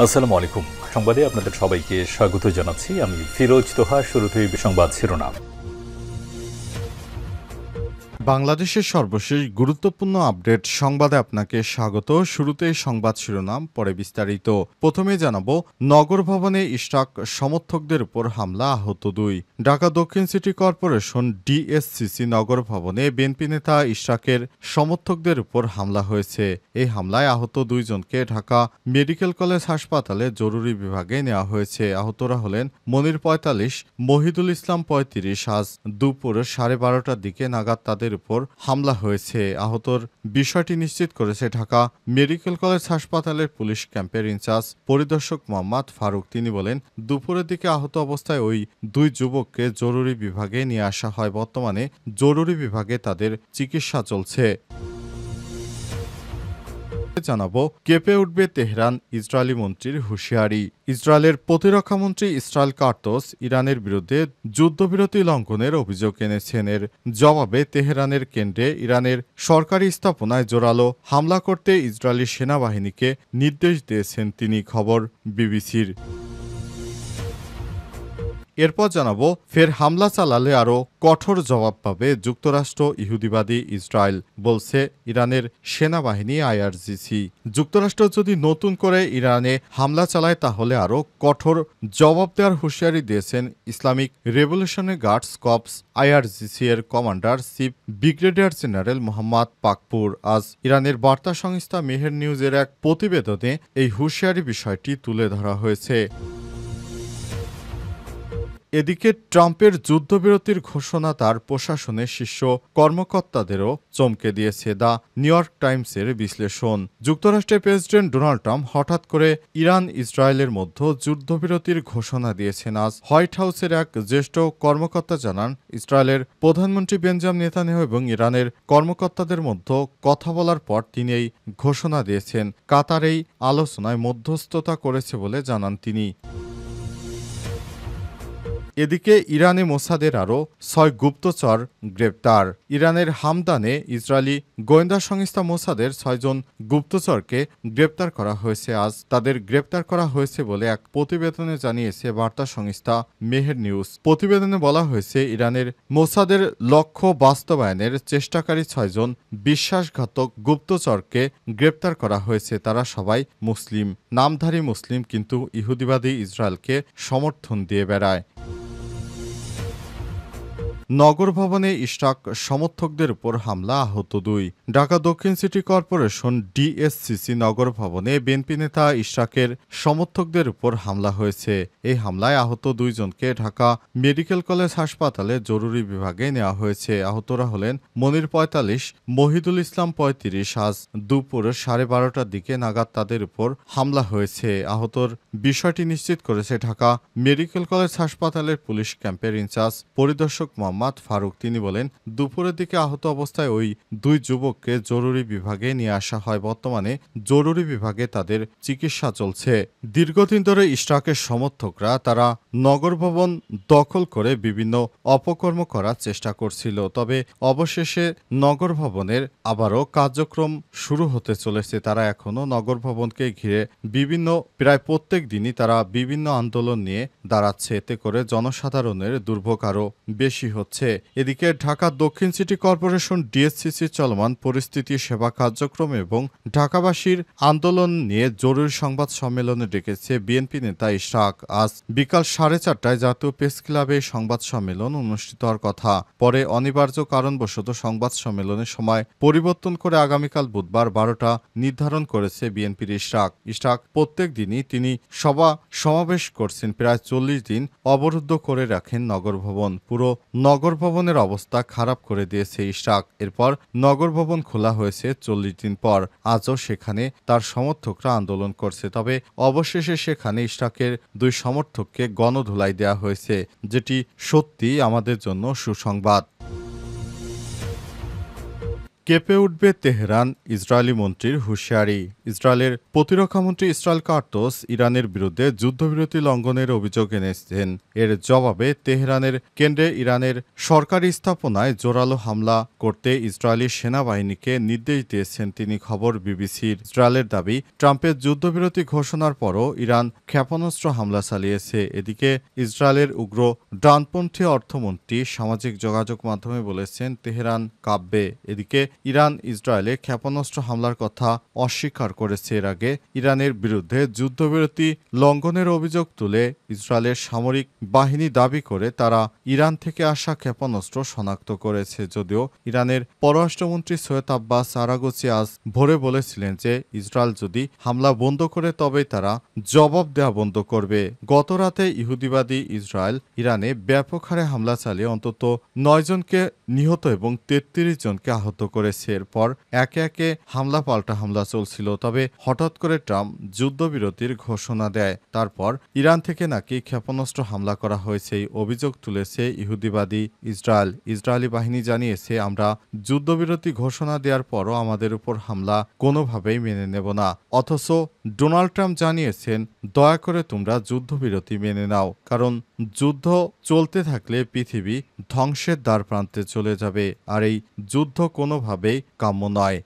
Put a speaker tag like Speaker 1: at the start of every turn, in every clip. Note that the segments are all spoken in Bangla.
Speaker 1: আসসালামু আলাইকুম। সংবাদে আপনাদের সবাইকে স্বাগত জানাচ্ছি। আমি ফিরোজ তোহা। শুরুতেই সংবাদ শিরোনাম।
Speaker 2: বাংলাদেশের সর্বশেষ গুরুত্বপূর্ণ আপডেট সংবাদে আপনাকে স্বাগত। শুরুতেই সংবাদ শিরোনাম, পরে বিস্তারিত। প্রথমে জানাবো, নগর ভবনে ইশরাক সমর্থকদের উপর হামলা, আহত 2। ঢাকা দক্ষিণ সিটি কর্পোরেশন ডিএসসিসি নগর ভবনে বিএনপি নেতা ইশরাকের সমর্থকদের উপর হামলা হয়েছে। এই হামলায় আহত 2 জনকে ঢাকা মেডিকেল কলেজ হাসপাতালে জরুরি বিভাগে নেওয়া হয়েছে। আহতরা হলেন মনির 45, মহিদুল ইসলাম 35। আজ দুপুর 12:30টার দিকে নাগাদ তাদের উপর হামলা হয়েছে। আহতর বিষয়টি নিশ্চিত করেছে ঢাকা মেডিকেল কলেজ হাসপাতালের পুলিশ ক্যাম্পের ইনচার্জ পরিদর্শক মোহাম্মদ ফারুক। তিনি বলেন, দুপুরের দিকে আহত অবস্থায় ওই 2 যুবককে জরুরি বিভাগে নিয়ে আসা হয়। বর্তমানে জরুরি বিভাগে তাদের চিকিৎসা চলছে। জানাবো, কেঁপে উঠবে তেহরান, ইসরায়েলি মন্ত্রীর হুঁশিয়ারি। ইসরায়েলের প্রতিরক্ষামন্ত্রী ইসরায়েল কার্টোস ইরানের বিরুদ্ধে যুদ্ধবিরতি লঙ্ঘনের অভিযোগ এনেছেন। এর জবাবে তেহরানের কেন্দ্রে ইরানের সরকারি স্থাপনায় জোরালো হামলা করতে ইসরায়েলি সেনাবাহিনীকে নির্দেশ দিয়েছেন তিনি। খবর বিবিসির। এরপর জানাবো, ফের হামলা চালালে আরও কঠোর জবাব পাবে যুক্তরাষ্ট্র, ইহুদিবাদী ইসরায়েল, বলছে ইরানের সেনাবাহিনী আইআরজিসি। যুক্তরাষ্ট্র যদি নতুন করে ইরানে হামলা চালায় তাহলে আরও কঠোর জবাব দেওয়ার হুঁশিয়ারি দিয়েছেন Islamic revolutionary guards corps IRGC এর commander chief brigadier general Mohammad Pakpour. আজ ইরানের বার্তা সংস্থা মেহের নিউজের এক প্রতিবেদনে এই হুঁশিয়ারি বিষয়টি তুলে ধরা হয়েছে। এদিকে ট্রাম্পের যুদ্ধবিরতির ঘোষণা তার প্রশাসনের শীর্ষ কর্মকর্তাদেরও চমকে দিয়েছে। দ্য নিউ ইয়র্ক টাইমসের বিশ্লেষণ, যুক্তরাষ্ট্রের প্রেসিডেন্ট ডোনাল্ড ট্রাম্প হঠাৎ করে ইরান ইসরায়েলের মধ্যে যুদ্ধবিরতির ঘোষণা দিয়েছেন। আজ হোয়াইট হাউসের এক জ্যেষ্ঠ কর্মকর্তা জানান, ইসরায়েলের প্রধানমন্ত্রী বেঞ্জামিন নেতানিয়াহু এবং ইরানের কর্মকর্তাদের মধ্যে কথা বলার পর তিনি এই ঘোষণা দিয়েছেন। কাতার এই আলোচনায় মধ্যস্থতা করেছে বলে জানান তিনি। এদিকে ইরানে মোসাদের আরও 6 গুপ্তচর গ্রেপ্তার। ইরানের হামদানে ইসরায়েলি গোয়েন্দা সংস্থা মোসাদের 6 জন গুপ্তচরকে গ্রেপ্তার করা হয়েছে। আজ তাদের গ্রেপ্তার করা হয়েছে বলে এক প্রতিবেদনে জানিয়েছে বার্তা সংস্থা মেহের নিউজ। প্রতিবেদনে বলা হয়েছে, ইরানের মোসাদের লক্ষ্য বাস্তবায়নের চেষ্টাকারী 6 জন বিশ্বাসঘাতক গুপ্তচরকে গ্রেপ্তার করা হয়েছে। তারা সবাই মুসলিম, নামধারী মুসলিম, কিন্তু ইহুদিবাদী ইসরায়েলকে সমর্থন দিয়ে বেড়ায়। নগর ভবনে ইশরাক সমর্থকদের উপর হামলা, আহত 2। ঢাকা দক্ষিণ সিটি কর্পোরেশন ডিএসসিসি নগর ভবনে বিএনপি নেতা ইশরাকের সমর্থকদের উপর হামলা হয়েছে। এই হামলায় আহত 2 জনকে ঢাকা মেডিকেল কলেজ হাসপাতালে জরুরি বিভাগে নেওয়া হয়েছে। আহতরা হলেন মনির 45, মহিদুল ইসলাম 35। আজ দুপুর 12:30টার দিকে নাগাদ তাদের উপর হামলা হয়েছে। আহতর বিষয়টি নিশ্চিত করেছে ঢাকা মেডিকেল কলেজ হাসপাতালের পুলিশ ক্যাম্পের ইনচার্জ পরিদর্শক মোহাম্মদ ফারুক। তিনি বলেন, দুপুরের দিকে আহত অবস্থায় ওই 2 যুবককে জরুরি বিভাগে নিয়ে আসা হয়। বর্তমানে জরুরি বিভাগে তাদের চিকিৎসা চলছে। দীর্ঘদিন ধরে ইশরাকের সমর্থকরা তারা নগর ভবন দখল করে বিভিন্ন অপকর্ম করার চেষ্টা করছিল। তবে অবশেষে নগর ভবনের আবারও কার্যক্রম শুরু হতে চলেছে। তারা এখনও নগর ভবনকে ঘিরে প্রায় প্রত্যেক দিনই তারা বিভিন্ন আন্দোলন নিয়ে দাঁড়াচ্ছে। এতে করে জনসাধারণের দুর্ভোগ আরও বেশি হচ্ছে। এদিকে ঢাকা দক্ষিণ সিটি কর্পোরেশন ডিএসসিসি চলমান পরিস্থিতি, সেবা কার্যক্রম এবং ঢাকাবাসীর আন্দোলন নিয়ে জরুরি সংবাদ সম্মেলনে ডেকেছে বিএনপি নেতা ইশরাক। আজ বিকাল 4:30টায় জাতীয় প্রেস ক্লাবে সংবাদ সম্মেলন অনুষ্ঠিত হওয়ার কথা। পরে অনিবার্য কারণবশত সংবাদ সম্মেলনের সময় পরিবর্তন করে আগামীকাল বুধবার 12টা নির্ধারণ করেছে বিএনপির ইশরাক প্রত্যেক দিনই তিনি সমাবেশ করছেন। প্রায় 40 দিন অবরুদ্ধ করে রাখেন নগর ভবন। পুরো নগর ভবনের অবস্থা খারাপ করে দিয়েছে ইশরাক। এরপর নগর ভবন খোলা হয়েছে 40 দিন পর। আজও সেখানে তার সমর্থকরা আন্দোলন করছে। তবে অবশেষে সেখানে ইশরাকের 2 সমর্থককে গণধোলাই দেওয়া হয়েছে, যেটি সত্যি আমাদের জন্য সুসংবাদ। কেঁপে উঠবে তেহরান, ইসরায়েলি মন্ত্রীর হুঁশিয়ারি। ইসরায়েলের প্রতিরক্ষামন্ত্রী ইসরায়েল কার্টোস ইরানের বিরুদ্ধে যুদ্ধবিরতি লঙ্ঘনের অভিযোগ এনেছেন। এর জবাবে তেহরানের কেন্দ্রে ইরানের সরকারি স্থাপনায় জোরালো হামলা করতে ইসরায়েলি সেনাবাহিনীকে নির্দেশ দিয়েছেন তিনি। খবর বিবিসির। ইসরায়েলের দাবি, ট্রাম্পের যুদ্ধবিরতি ঘোষণার পরও ইরান ক্ষেপণাস্ত্র হামলা চালিয়েছে। এদিকে ইসরায়েলের উগ্র ডানপন্থী অর্থমন্ত্রী সামাজিক যোগাযোগ মাধ্যমে বলেছেন তেহরান কাঁপবে। এদিকে ইরান ইসরায়েলে ক্ষেপণাস্ত্র হামলার কথা অস্বীকার করেছে। এর আগে ইরানের বিরুদ্ধে যুদ্ধবিরতি লঙ্ঘনের অভিযোগ তুলে ইসরায়েলের সামরিক বাহিনী দাবি করে তারা ইরান থেকে আসা ক্ষেপণাস্ত্র শনাক্ত করেছে। যদিও ইরানের পররাষ্ট্রমন্ত্রী সৈয়দ আব্বাস আরাগচি আজ ভোরে বলেছিলেন যে ইসরায়েল যদি হামলা বন্ধ করে তবেই তারা জবাব দেওয়া বন্ধ করবে। গত রাতে ইহুদিবাদী ইসরায়েল ইরানে ব্যাপক হারে হামলা চালিয়ে অন্তত 9 জনকে নিহত এবং 33 জনকে আহত করেছে। এরপর একে একে হামলা পাল্টা হামলা চলছিল। তবে হঠাৎ করে ট্রাম্প যুদ্ধবিরতির ঘোষণা দেয়। তারপর ইরান থেকে নাকি ক্ষেপণাস্ত্র হামলা করা হয়েছে এই অভিযোগ তুলেছে ইহুদিবাদী ইসরায়েল। ইসরায়েলি বাহিনী জানিয়েছে, আমরা যুদ্ধবিরতি ঘোষণা দেওয়ার পরও আমাদের উপর হামলা কোনোভাবেই মেনে নেব না। অথচ ডোনাল্ড ট্রাম্প জানিয়েছেন, দয়া করে তোমরা যুদ্ধবিরতি মেনে নাও, কারণ যুদ্ধ চলতে থাকলে পৃথিবী ধ্বংসের দ্বারপ্রান্তে চলে যাবে, আর এই যুদ্ধ কোনোভাবেই কাম্য নয়।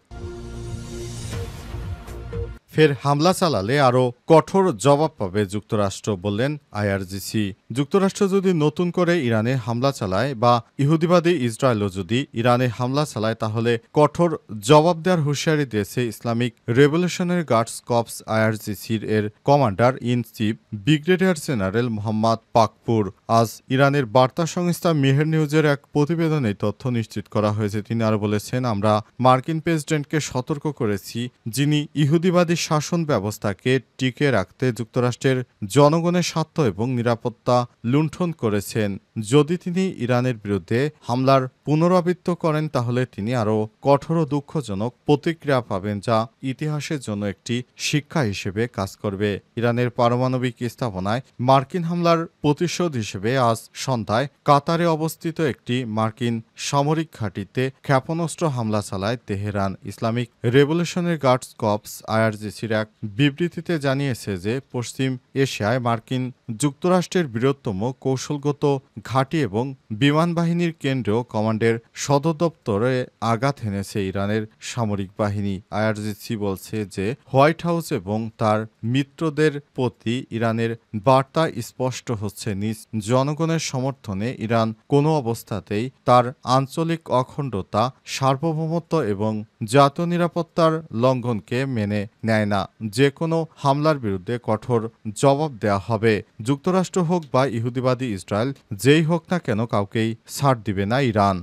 Speaker 2: ফের হামলা চালালে আরও কঠোর জবাব পাবে যুক্তরাষ্ট্র, বললেন আইআরজিসি। যুক্তরাষ্ট্র যদি নতুন করে ইরানে হামলা চালায় বা ইহুদিবাদী ইসরায়েলও যদি ইরানে হামলা চালায় তাহলে কঠোর জবাব দেওয়ার হুঁশিয়ারি দিয়েছে ইসলামিক রেভলিউশনারি গার্ডস কর্পস আইআরজিসির এর commander in chief brigadier general Mohammad Pakpour. আজ ইরানের বার্তা সংস্থা মেহের নিউজের এক প্রতিবেদনে তথ্য নিশ্চিত করা হয়েছে। তিনি আরও বলেছেন, আমরা মার্কিন প্রেসিডেন্টকে সতর্ক করেছি, যিনি ইহুদিবাদী শাসন ব্যবস্থাকে টিকে রাখতে যুক্তরাষ্ট্রের জনগণের স্বার্থ এবং নিরাপত্তা লুণ্ঠন করেছেন। যদি তিনি ইরানের বিরুদ্ধে হামলার পুনরাবৃত্তি করেন তাহলে তিনি আরও কঠোর ও দুঃখজনক প্রতিক্রিয়া পাবেন, যা ইতিহাসের জন্য একটি শিক্ষা হিসেবে কাজ করবে। ইরানের পারমাণবিক স্থাপনায় মার্কিন হামলার প্রতিশোধ হিসেবে আজ সন্ধ্যায় কাতারে অবস্থিত একটি মার্কিন সামরিক ঘাঁটিতে ক্ষেপণাস্ত্র হামলা চালায় Tehran. Islamic revolutionary guards corps আইআরজিসির এক বিবৃতিতে জানিয়েছে যে পশ্চিম এশিয়ায় মার্কিন যুক্তরাষ্ট্রের বৃহত্তম কৌশলগত ঘাঁটি এবং বিমান বাহিনীর কেন্দ্রীয় কমান্ডের সদর দপ্তরে আঘাত এনেছে ইরানের সামরিক বাহিনী। আইআরজিসি বলছে যে হোয়াইট হাউস এবং তার মিত্রদের প্রতি ইরানের বার্তা স্পষ্ট হচ্ছে, নিজ জনগণের সমর্থনে ইরান কোনো অবস্থাতেই তার আঞ্চলিক অখণ্ডতা, সার্বভৌমত্ব এবং জাতীয় নিরাপত্তার লঙ্ঘনকে মেনে নেয় না। যে কোনো হামলার বিরুদ্ধে কঠোর জবাব দেওয়া হবে। যুক্তরাষ্ট্র হোক বা ইহুদিবাদী ইসরায়েল, যেই হোক না কেন কাউকেই ছাড় দিবে না ইরান।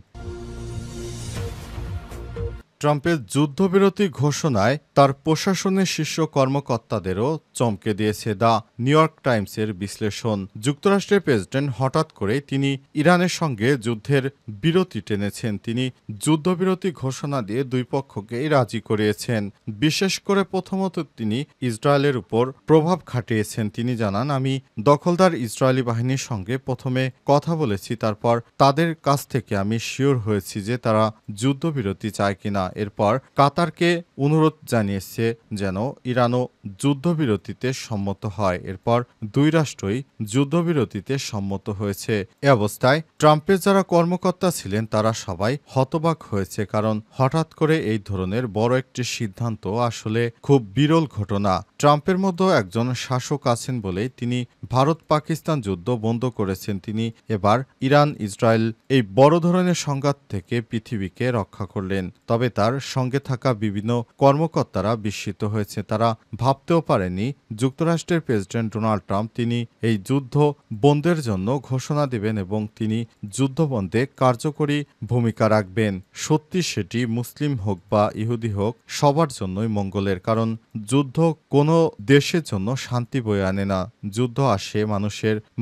Speaker 2: ট্রাম্পের যুদ্ধবিরতি ঘোষণায় তার প্রশাসনের শীর্ষ কর্মকর্তাদেরও চমকে দিয়েছে দ্য নিউ ইয়র্ক টাইমসের বিশ্লেষণ। যুক্তরাষ্ট্রের প্রেসিডেন্ট হঠাৎ করে তিনি ইরানের সঙ্গে যুদ্ধের বিরতি টেনেছেন। তিনি যুদ্ধবিরতি ঘোষণা দিয়ে দুই পক্ষকেই রাজি করিয়েছেন। বিশেষ করে প্রথমত তিনি ইসরায়েলের উপর প্রভাব খাটিয়েছেন। তিনি জানান, আমি দখলদার ইসরায়েলি বাহিনীর সঙ্গে প্রথমে কথা বলেছি, তারপর তাদের কাছ থেকে আমি শিওর হয়েছি যে তারা যুদ্ধবিরতি চায় কিনা। এরপর কাতারকে অনুরোধ জানিয়েছে যেন ইরানও যুদ্ধবিরতিতে সম্মত হয়। এরপর দুই রাষ্ট্রই যুদ্ধবিরতিতে সম্মত হয়েছে। এ অবস্থায় ট্রাম্পের যারা কর্মকর্তা ছিলেন তারা সবাই হতবাক হয়েছে, কারণ হঠাৎ করে এই ধরনের বড় একটি সিদ্ধান্ত আসলে খুব বিরল ঘটনা। ট্রাম্পের মধ্যে একজন শাসক আছেন বলেই তিনি ভারত পাকিস্তান যুদ্ধ বন্ধ করেছেন। তিনি এবার ইরান ইসরায়েল এই বড় ধরনের সংঘাত থেকে পৃথিবীকে রক্ষা করলেন। তবে তার সঙ্গে থাকা বিভিন্ন কর্মকর্তারা বিস্মিত হয়েছে। তারা ভাবতেও পারেনি যুক্তরাষ্ট্রের প্রেসিডেন্ট ডোনাল্ড ট্রাম্প তিনি এই যুদ্ধ বন্ধের জন্য ঘোষণা দেবেন এবং তিনি যুদ্ধবন্ধে কার্যকরী ভূমিকা রাখবেন। সত্যি সেটি মুসলিম হোক বা ইহুদি হোক, সবার জন্যই মঙ্গলের, কারণ যুদ্ধ কোনো দেশের জন্য শান্তি বয়ে আনে না। যুদ্ধ আসে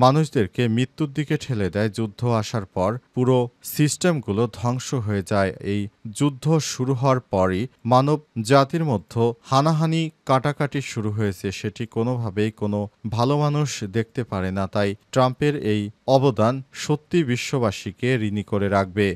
Speaker 2: মানুষদেরকে মৃত্যুর দিকে ঠেলে দেয়। যুদ্ধ আসার পর পুরো সিস্টেমগুলো ধ্বংস হয়ে যায়। এই যুদ্ধ শুরু হওয়ার পরই মানব জাতির মধ্যে হানাহানি কাটাকাটি শুরু হয়েছে। সেটি কোনোভাবেই কোনো ভালো মানুষ দেখতে পারে না। তাই ট্রাম্পের এই অবদান সত্যি বিশ্ববাসীকে ঋণী করে রাখবে।